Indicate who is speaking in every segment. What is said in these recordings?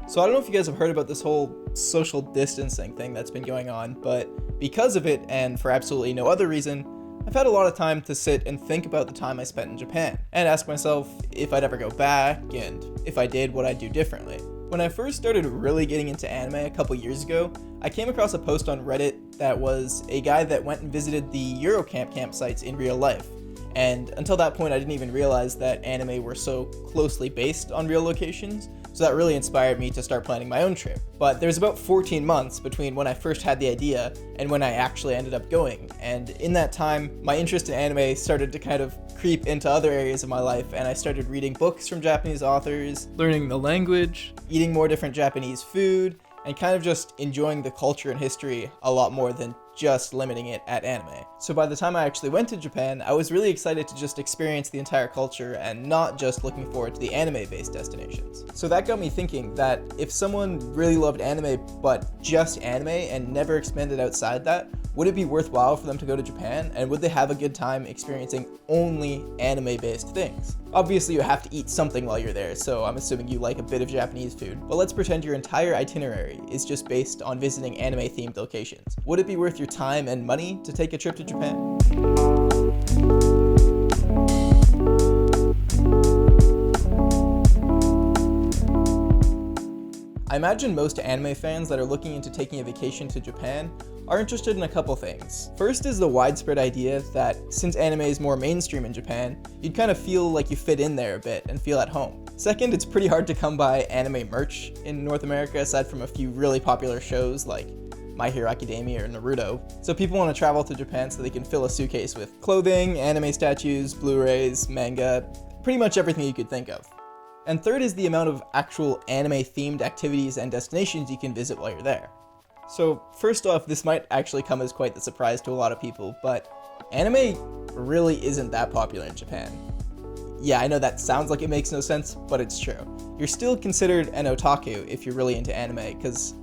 Speaker 1: So I don't know if you guys have heard about this whole social distancing thing that's been going on, but because of it, and for absolutely no other reason, I've had a lot of time to sit and think about the time I spent in Japan, and ask myself if I'd ever go back, and if I did, what I'd do differently. When I first started really getting into anime a couple years ago, I came across a post on Reddit that was a guy that went and visited the Eurocamp campsites in real life. And until that point, I didn't even realize that anime were so closely based on real locations, so that really inspired me to start planning my own trip. But there's about 14 months between when I first had the idea and when I actually ended up going, and in that time, my interest in anime started to kind of creep into other areas of my life, and I started reading books from Japanese authors, learning the language, eating more different Japanese food, and kind of just enjoying the culture and history a lot more than just limiting it at anime. So by the time I actually went to Japan, I was really excited to just experience the entire culture and not just looking forward to the anime-based destinations. So that got me thinking that if someone really loved anime but just anime and never expanded outside that, would it be worthwhile for them to go to Japan, and would they have a good time experiencing only anime-based things? Obviously you have to eat something while you're there, so I'm assuming you like a bit of Japanese food, but let's pretend your entire itinerary is just based on visiting anime-themed locations. Would it be worth your time and money to take a trip to Japan? I imagine most anime fans that are looking into taking a vacation to Japan are interested in a couple things. First is the widespread idea that since anime is more mainstream in Japan, you'd kind of feel like you fit in there a bit and feel at home. Second, it's pretty hard to come by anime merch in North America aside from a few really popular shows like My Hero Academia or Naruto. So people want to travel to Japan so they can fill a suitcase with clothing, anime statues, Blu-rays, manga, pretty much everything you could think of. And third is the amount of actual anime-themed activities and destinations you can visit while you're there. So first off, this might actually come as quite the surprise to a lot of people, but anime really isn't that popular in Japan. Yeah, I know that sounds like it makes no sense, but it's true. You're still considered an otaku if you're really into anime, because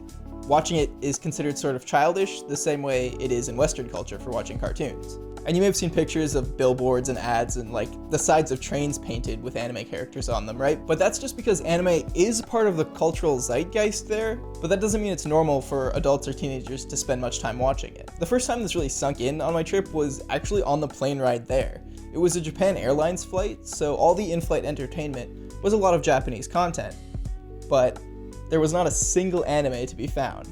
Speaker 1: watching it is considered sort of childish, the same way it is in Western culture for watching cartoons. And you may have seen pictures of billboards and ads and like the sides of trains painted with anime characters on them, right? But that's just because anime is part of the cultural zeitgeist there, but that doesn't mean it's normal for adults or teenagers to spend much time watching it. The first time this really sunk in on my trip was actually on the plane ride there. It was a Japan Airlines flight, so all the in-flight entertainment was a lot of Japanese content, but there was not a single anime to be found.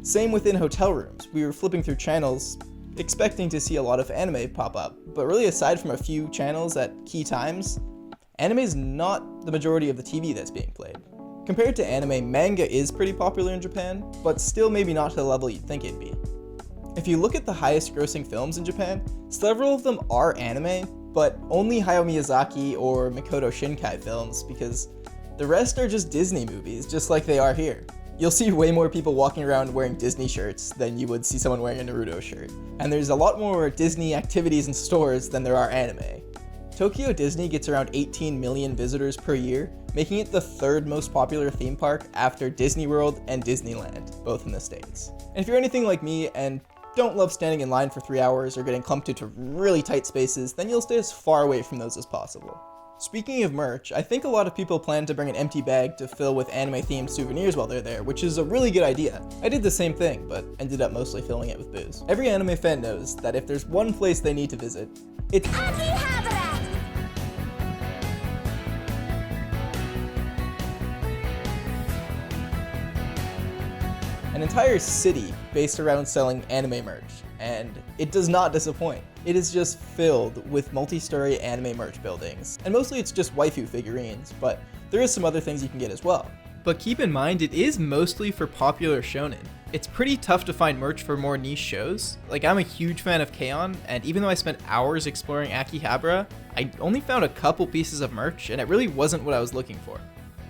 Speaker 1: Same within hotel rooms. We were flipping through channels expecting to see a lot of anime pop up, but really aside from a few channels at key times, anime is not the majority of the TV that's being played. Compared to anime, manga is pretty popular in Japan, but still maybe not to the level you'd think it'd be. If you look at the highest grossing films in Japan, several of them are anime, but only Hayao Miyazaki or Makoto Shinkai films, because the rest are just Disney movies, just like they are here. You'll see way more people walking around wearing Disney shirts than you would see someone wearing a Naruto shirt. And there's a lot more Disney activities in stores than there are anime. Tokyo Disney gets around 18 million visitors per year, making it the third most popular theme park after Disney World and Disneyland, both in the States. And if you're anything like me and don't love standing in line for 3 hours or getting clumped into really tight spaces, then you'll stay as far away from those as possible. Speaking of merch, I think a lot of people plan to bring an empty bag to fill with anime-themed souvenirs while they're there, which is a really good idea. I did the same thing, but ended up mostly filling it with booze. Every anime fan knows that if there's one place they need to visit, it's
Speaker 2: Akihabara!
Speaker 1: an entire city based around selling anime merch, and it does not disappoint. It is just filled with multi-story anime merch buildings, and mostly it's just waifu figurines, but there is some other things you can get as well. But keep in mind, it is mostly for popular shonen. It's pretty tough to find merch for more niche shows. Like, I'm a huge fan of K-On!, and even though I spent hours exploring Akihabara, I only found a couple pieces of merch, and it really wasn't what I was looking for.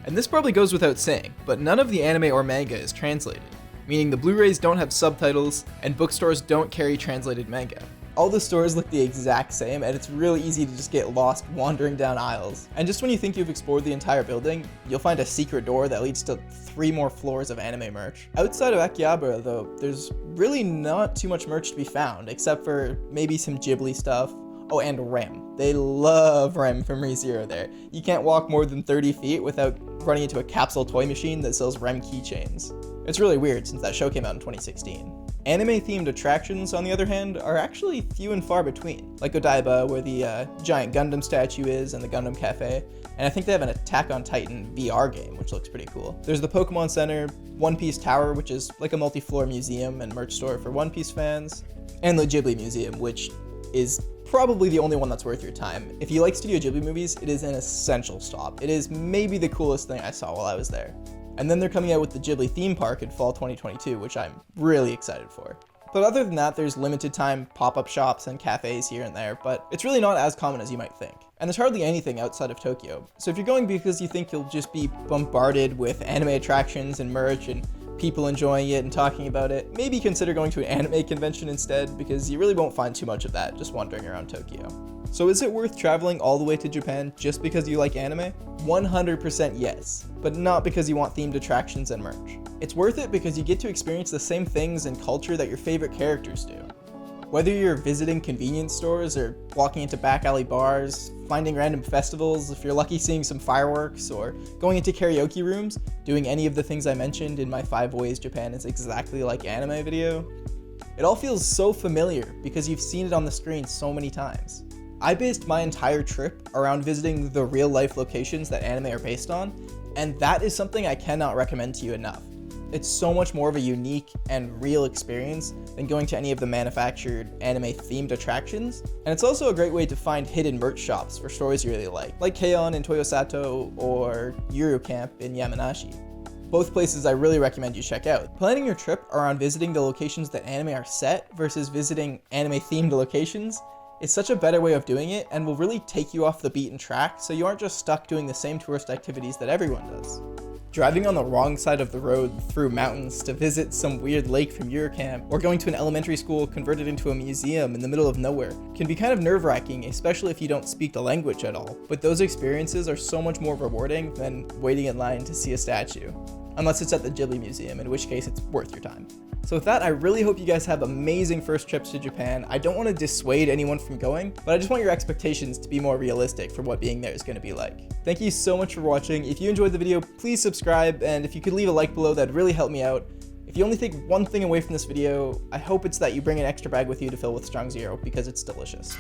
Speaker 1: And this probably goes without saying, but none of the anime or manga is translated, meaning the Blu-rays don't have subtitles, and bookstores don't carry translated manga. All the stores look the exact same, and it's really easy to just get lost wandering down aisles. And just when you think you've explored the entire building, you'll find a secret door that leads to 3 more floors of anime merch. Outside of Akihabara though, there's really not too much merch to be found, except for maybe some Ghibli stuff. Oh, and Rem. They love Rem from ReZero there. You can't walk more than 30 feet without running into a capsule toy machine that sells REM keychains. It's really weird since that show came out in 2016. Anime-themed attractions, on the other hand, are actually few and far between, like Odaiba, where the giant Gundam statue is, and the Gundam Cafe, and I think they have an Attack on Titan VR game, which looks pretty cool. There's the Pokemon Center, One Piece Tower, which is like a multi-floor museum and merch store for One Piece fans, and the Ghibli Museum, which is probably the only one that's worth your time. If you like Studio Ghibli movies, it is an essential stop. It is maybe the coolest thing I saw while I was there. And then they're coming out with the Ghibli theme park in fall 2022, which I'm really excited for. But other than that, there's limited time pop-up shops and cafes here and there, but it's really not as common as you might think. And there's hardly anything outside of Tokyo. So if you're going because you think you'll just be bombarded with anime attractions and merch and people enjoying it and talking about it, maybe consider going to an anime convention instead, because you really won't find too much of that just wandering around Tokyo. So is it worth traveling all the way to Japan just because you like anime? 100% yes, but not because you want themed attractions and merch. It's worth it because you get to experience the same things and culture that your favorite characters do. Whether you're visiting convenience stores or walking into back alley bars, finding random festivals, if you're lucky seeing some fireworks, or going into karaoke rooms, doing any of the things I mentioned in my 5 ways Japan is exactly like anime video, it all feels so familiar because you've seen it on the screen so many times. I based my entire trip around visiting the real life locations that anime are based on, and that is something I cannot recommend to you enough. It's so much more of a unique and real experience than going to any of the manufactured anime-themed attractions, and it's also a great way to find hidden merch shops for stories you really like K-On! In Toyosato or Yuru Camp in Yamanashi. Both places I really recommend you check out. Planning your trip around visiting the locations that anime are set versus visiting anime-themed locations is such a better way of doing it and will really take you off the beaten track so you aren't just stuck doing the same tourist activities that everyone does. Driving on the wrong side of the road through mountains to visit some weird lake from your camp, or going to an elementary school converted into a museum in the middle of nowhere can be kind of nerve-wracking, especially if you don't speak the language at all. But those experiences are so much more rewarding than waiting in line to see a statue. Unless it's at the Ghibli Museum, in which case it's worth your time. So with that, I really hope you guys have amazing first trips to Japan. I don't want to dissuade anyone from going, but I just want your expectations to be more realistic for what being there is going to be like. Thank you so much for watching. If you enjoyed the video, please subscribe, and if you could leave a like below, that'd really help me out. If you only take one thing away from this video, I hope it's that you bring an extra bag with you to fill with Strong Zero, because it's delicious.